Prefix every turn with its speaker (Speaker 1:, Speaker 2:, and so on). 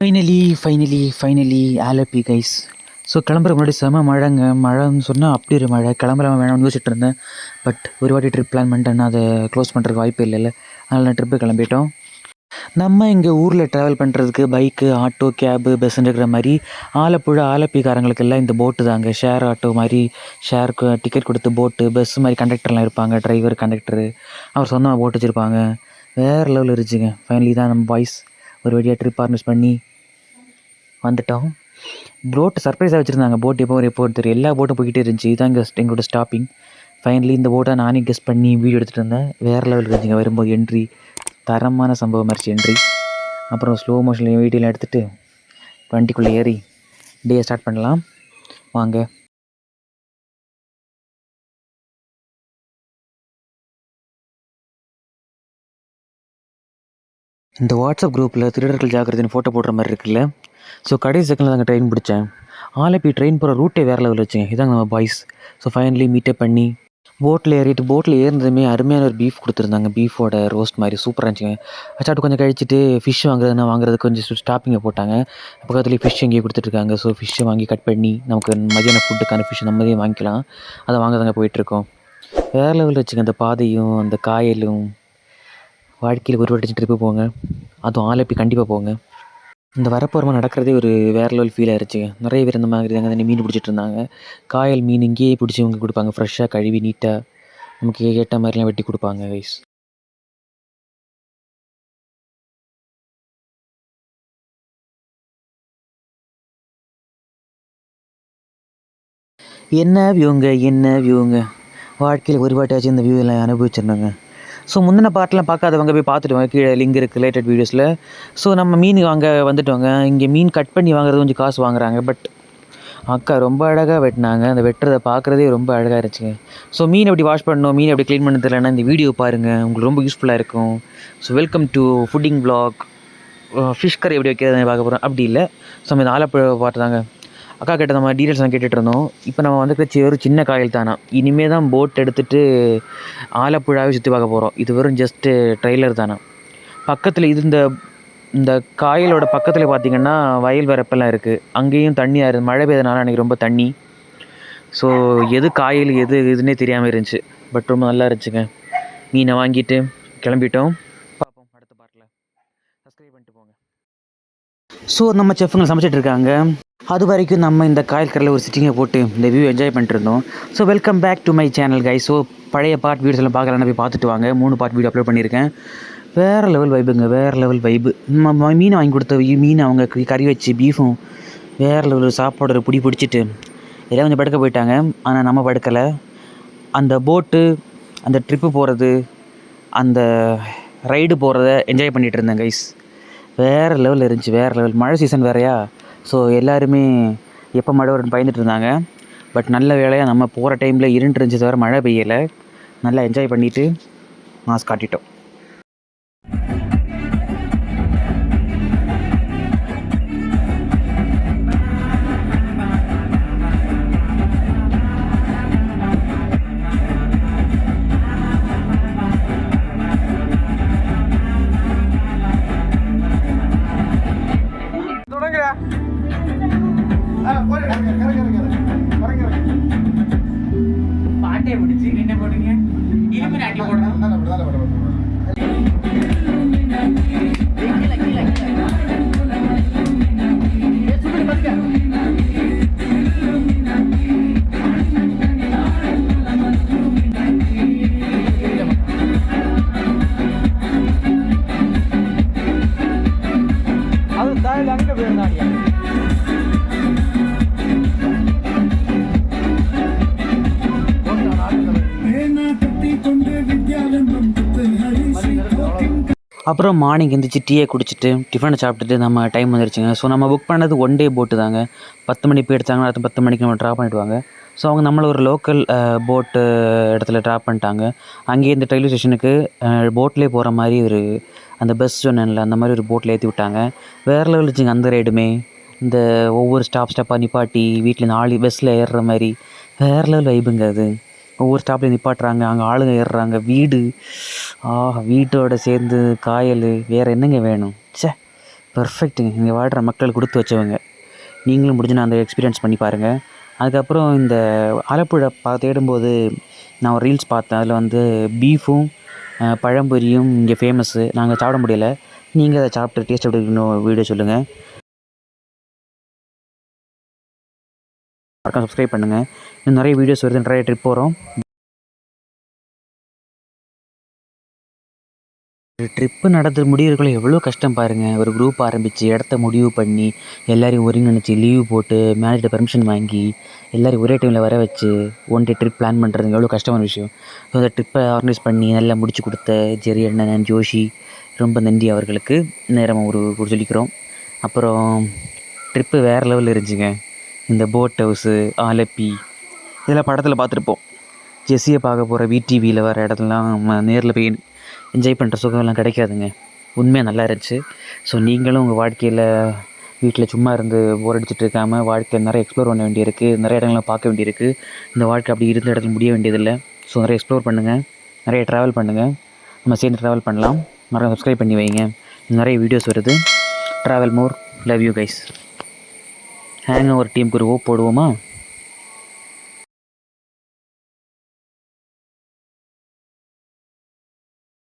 Speaker 1: Finally Alleppey guys. So கிளம்புற முன்னாடி செம மழைங்க. மழைன்னு சொன்னால் அப்படி ஒரு மழை. கிளம்புறாம வேணாம்னு யோசிச்சுட்டு இருந்தேன். பட் ஒரு வாட்டி ட்ரிப் பிளான் பண்ணிட்டேன்னா அதை க்ளோஸ் பண்ணுறதுக்கு வாய்ப்பு இல்லைல்ல. அதனால் நான் ட்ரிப்பு கிளம்பிட்டோம். நம்ம இங்கே ஊரில் ட்ராவல் பண்ணுறதுக்கு பைக்கு, ஆட்டோ, கேபு, பஸ்ஸுன்ற மாதிரி ஆலப்பிக்காரங்களுக்கெல்லாம் இந்த போட்டு தாங்க. ஷேர் ஆட்டோ மாதிரி ஷேருக்கு டிக்கெட் கொடுத்து போட்டு, பஸ் மாதிரி கண்டக்டர்லாம் இருப்பாங்க. டிரைவர், கண்டக்டரு அவர் சொந்தமாக போட்டு வச்சுருப்பாங்க. வேறு லெவலில் இருந்துச்சுங்க. ஃபைனலி தான் நம்ம பாய்ஸ் ஒரு வழியாக ட்ரிப் ஆர்கனைஸ் பண்ணி வந்துட்டோம். போட்டு சர்ப்ரைஸாக வச்சுருந்தாங்க. போட் எப்போ தெரியும், எல்லா போட்டும் போய்கிட்டே இருந்துச்சு. இதுதான் எங்களோட ஸ்டாப்பிங். ஃபைனலி இந்த போட்டை நானே கெஸ் பண்ணி வீடியோ எடுத்துகிட்டு இருந்தேன். வேறு லெவல் இருந்துச்சுங்க. வரும்போது என்ட்ரி தரமான சம்பவம் ஆச்சு. என்ட்ரி அப்புறம் ஸ்லோ மோஷனில் வீடியோலாம் எடுத்துகிட்டு வண்டிக்குள்ளே ஏறி டே ஸ்டார்ட் பண்ணலாம் வாங்க. இந்த வாட்ஸ்அப் குரூப்பில் திருடர்கள் ஜாக்கிரதைன்னு ஃபோட்டோ போடுற மாதிரி இருக்குல்ல. ஸோ கடைசி செகண்டில் தாங்க ட்ரெயின் பிடிச்சேன். ஆலப்பி ட்ரெயின் போகிற ரூட்டே வேறு லெவல் வச்சுங்க. இதாங்க நம்ம பாய்ஸ். ஸோ ஃபைனலி மீட்டப் பண்ணி போட்டில் ஏறினதுமே அருமையான ஒரு பீஃப் கொடுத்துருந்தாங்க. பீஃபோட ரோஸ்ட் மாதிரி சூப்பராக இருந்துச்சுங்க. சாப்பிட்டு கொஞ்சம் கழிச்சிட்டு ஃபிஷ் வாங்குறதுக்கு கொஞ்சம் ஸ்டாப்பிங்கை போட்டாங்க. பக்கத்துலேயே ஃபிஷ் எங்கேயும் கொடுத்துட்ருக்காங்க. ஸோ ஃபிஷ்ஷை வாங்கி கட் பண்ணி நமக்கு மதியான ஃபுட்டுக்கான ஃபிஷ் நம்மளே வாங்கிக்கலாம். அதை வாங்க தாங்க போயிட்டுருக்கோம். வேறு லெவலில் வச்சுங்க. அந்த பாதையும் அந்த காயலும். வாழ்க்கையில் ஒரு வாட்டி ட்ரிப்பு போங்க, அதுவும் ஆலப்பி கண்டிப்பாக போங்க. இந்த வரப்போரமாக நடக்கிறதே ஒரு வேறு லெவல் ஃபீல் ஆயிடுச்சுங்க. நிறைய பேர் இந்த மாதிரி தாங்க மீன் பிடிச்சிட்டு இருந்தாங்க. காயல் மீன் இங்கேயே பிடிச்சி இவங்க கொடுப்பாங்க. ஃப்ரெஷ்ஷாக கழுவி நீட்டாக நமக்கு கேட்ட மாதிரிலாம் வெட்டி கொடுப்பாங்க கைஸ். என்ன வியூங்க வாழ்க்கையில் ஒரு வாட்டியாச்சும் இந்த வியூ எல்லாம் அனுபவிச்சிருந்தாங்க. ஸோ முந்தின பார்ட்லாம் பார்க்காதவங்க போய் பார்த்துட்டு கீழே லிங்க் இருக்குது ரிலேட்டட் வீடியோஸில். ஸோ நம்ம மீன் வாங்க வந்துட்டோங்க. இங்கே மீன் கட் பண்ணி வாங்குறது கொஞ்சம் காசு வாங்குறாங்க. பட் அக்கா ரொம்ப அழகாக வெட்டினாங்க. அந்த வெட்டுறதை பார்க்குறதே ரொம்ப அழகாக இருந்துச்சுங்க. ஸோ மீன் எப்படி வாஷ் பண்ணணும், மீன் எப்படி க்ளீன் பண்ண தெரியலன்னா இந்த வீடியோ பாருங்கள், உங்களுக்கு ரொம்ப யூஸ்ஃபுல்லாக இருக்கும். So welcome to footing vlog. Fish கறி எப்படி வைக்கிறதுன்னு பார்க்க போகிறோம். அப்படி இல்லை, ஸோ நம்ம இந்த ஆலப்புழை பார்த்து தாங்க அக்கா கிட்ட நம்ம டீட்டெயில்ஸ் நான் கேட்டுட்டு இருந்தோம். இப்போ நம்ம வந்து ஒரு சின்ன காயில் தானா. இனிமேல் தான் போட் எடுத்துகிட்டு ஆலப்புழாவே சுற்றி பார்க்க போகிறோம். இது வெறும் ஜஸ்ட்டு ட்ரெய்லர் தானே. பக்கத்தில் இது இந்த காயலோட பக்கத்தில் பார்த்திங்கன்னா வயல் வரப்பெல்லாம் இருக்குது. அங்கேயும் தண்ணியாக இருக்குது. மழை பெய்தனால அன்றைக்கி ரொம்ப தண்ணி. ஸோ எது காயல் எது இதுன்னே தெரியாமல் இருந்துச்சு. பட் ரொம்ப நல்லா இருந்துச்சுங்க. மீனை வாங்கிட்டு கிளம்பிட்டோம். பார்ப்போம் அடுத்த பார்ட்டில். சப்ஸ்கிரைப் பண்ணிட்டு போங்க. ஸோ நம்ம செஃப்புங்க சமைச்சிட்டு இருக்காங்க. அது வரைக்கும் நம்ம இந்த காயல் கரையில் ஒரு சிட்டிங்கை போட்டு இந்த வியூ என்ஜாய் பண்ணிட்டு இருந்தோம். So welcome back to my channel guys. So பழைய பார்ட் வீடியோஸ் எல்லாம் பார்க்கலான்னு போய் பார்த்துட்டு வாங்க. 3 பார்ட் வீடியோ அப்லோட் பண்ணியிருக்கேன். வேறு லெவல் வைபுங்க, வேறு லெவல் வைபு. நம்ம மீனை வாங்கி கொடுத்த மீன் அவங்க கறி வச்சு பீஃபும் வேறு லெவல் சாப்பாடு பிடிச்சிட்டு எல்லாம் கொஞ்சம் படுக்க போயிட்டாங்க. ஆனால் நம்ம படுக்கலை. அந்த போட்டு, அந்த ட்ரிப்பு போகிறது, அந்த ரைடு போகிறத என்ஜாய் பண்ணிகிட்டு இருந்தேன் கைஸ். வேறு லெவலில் இருந்துச்சு. வேறு லெவல். மழை சீசன் வேறையா. ஸோ எல்லாருமே எப்போ மழை வரும்னு பயந்துட்டு இருந்தாங்க. பட் நல்ல வேலையாக நம்ம போகிற டைமில் இருண்டு இருந்துச்சு, தவிர மழை பெய்யலை. நல்லா என்ஜாய் பண்ணிவிட்டு மாஸ் காட்டிட்டோம். பாட்டே பிடிச்சி என்ன போடுங்க, இரும்பு நாட்டி போடணும். அது தாயில் அங்கே போயிருந்தாடியா. அப்புறம் மார்னிங் எழுந்திரிச்சு டீயை குடிச்சிட்டு டிஃபனை சாப்பிட்டுட்டு நம்ம டைம் வந்துருச்சுங்க. ஸோ நம்ம புக் பண்ணது 1 டே போட்டு தாங்க. 10 மணி போய் எடுத்தாங்கன்னா அடுத்து 10 மணிக்கு நம்ம ட்ராப் பண்ணிவிடுவாங்க. ஸோ அவங்க நம்மளை ஒரு லோக்கல் போட்டு இடத்துல ட்ராப் பண்ணிட்டாங்க. அங்கேயே இந்த ரயில்வே ஸ்டேஷனுக்கு போட்லேயே போகிற மாதிரி ஒரு அந்த பஸ் சொன்னேன்ல, அந்த மாதிரி ஒரு போட்டில் ஏற்றி விட்டாங்க. வேறு லெவல் இருந்துச்சுங்க அந்த ரைடுமே. இந்த ஒவ்வொரு ஸ்டாப்பாக நிப்பாட்டி வீட்டில் 4 பஸ்ஸில் ஏறுற மாதிரி வேறு லெவல் வைபுங்க அது. ஒவ்வொரு ஸ்டாப்லேயும் நிப்பாட்டுறாங்க, அங்கே ஆளுங்க ஏறுறாங்க. வீடோடு சேர்ந்து காயல் வேறு என்னங்க வேணும். சே பர்ஃபெக்ட்டுங்க. இங்கே வாழ்கிற மக்கள் கொடுத்து வச்சவங்க. நீங்களும் முடிஞ்சுனா அந்த எக்ஸ்பீரியன்ஸ் பண்ணி பாருங்கள். அதுக்கப்புறம் இந்த ஆலப்புழா தேடும்போது நான் ஒரு ரீல்ஸ் பார்த்தேன். அதில் வந்து பீஃபும் பழம்பொரியும் இங்கே ஃபேமஸ்ஸு. நாங்கள் சாப்பிட முடியல. நீங்கள் அதை சாப்பிட்டு டேஸ்ட் எப்படி இருக்குன்னு வீடியோ சொல்லுங்கள். மறக்காம சப்ஸ்கிரைப் பண்ணுங்கள். இன்னும் நிறைய வீடியோஸ் வருது, நிறைய ட்ரிப் போகிறோம். ஒரு ட்ரிப்பு நடந்து முடியறதுக்குள்ள எவ்வளோ கஷ்டம் பாருங்கள். ஒரு குரூப் ஆரம்பித்து இடத்த முடிவு பண்ணி எல்லோரையும் ஒருங்கிணைச்சி லீவு போட்டு மேனேஜர்கிட்ட பெர்மிஷன் வாங்கி எல்லோரும் ஒரே டைமில் வர வச்சு ஒன் டே ட்ரிப் பிளான் பண்ணுறதுங்க எவ்வளோ கஷ்டமான விஷயம். ஸோ அந்த ட்ரிப்பை ஆர்கனைஸ் பண்ணி நல்லா முடிச்சு கொடுத்த ஜெரி அண்ணன், ஜோஷி, ரொம்ப நன்றி அவர்களுக்கு நேரம் ஒரு சொல்லிக்கிறோம். அப்புறம் ட்ரிப்பு வேறு லெவலில் இருந்துச்சுங்க. இந்த போட் ஹவுஸு, ஆலப்பி இதெல்லாம் படத்தில் பார்த்துருப்போம். ஜெஸ்ஸியை பார்க்க போகிற விடிவியில் வர இடத்துலலாம் நம்ம நேரில் போய் என்ஜாய் பண்ணுற சுகம்லாம் கிடைக்காதுங்க. உண்மையாக நல்லா இருந்துச்சு. ஸோ நீங்களும் உங்கள் வாழ்க்கையில் வீட்டில் சும்மா இருந்து போர் அடிச்சுட்டு இருக்காமல் வாழ்க்கையில் நிறைய எக்ஸ்ப்ளோர் பண்ண வேண்டியிருக்கு, நிறைய இடங்கள்லாம் பார்க்க வேண்டியிருக்கு. இந்த வாழ்க்கை அப்படி இருந்த இடத்துல முடிய வேண்டியதில்லை. ஸோ நிறைய எக்ஸ்ப்ளோர் பண்ணுங்கள், நிறைய ட்ராவல் பண்ணுங்கள். நம்ம சேர்ந்து ட்ராவல் பண்ணலாம். நிறைய சப்ஸ்கிரைப் பண்ணி வைங்க. நிறைய வீடியோஸ் வருது. Travel more. Love you guys. Hang over டீமுக்கு ஒரு ஓப் போடுவோமா?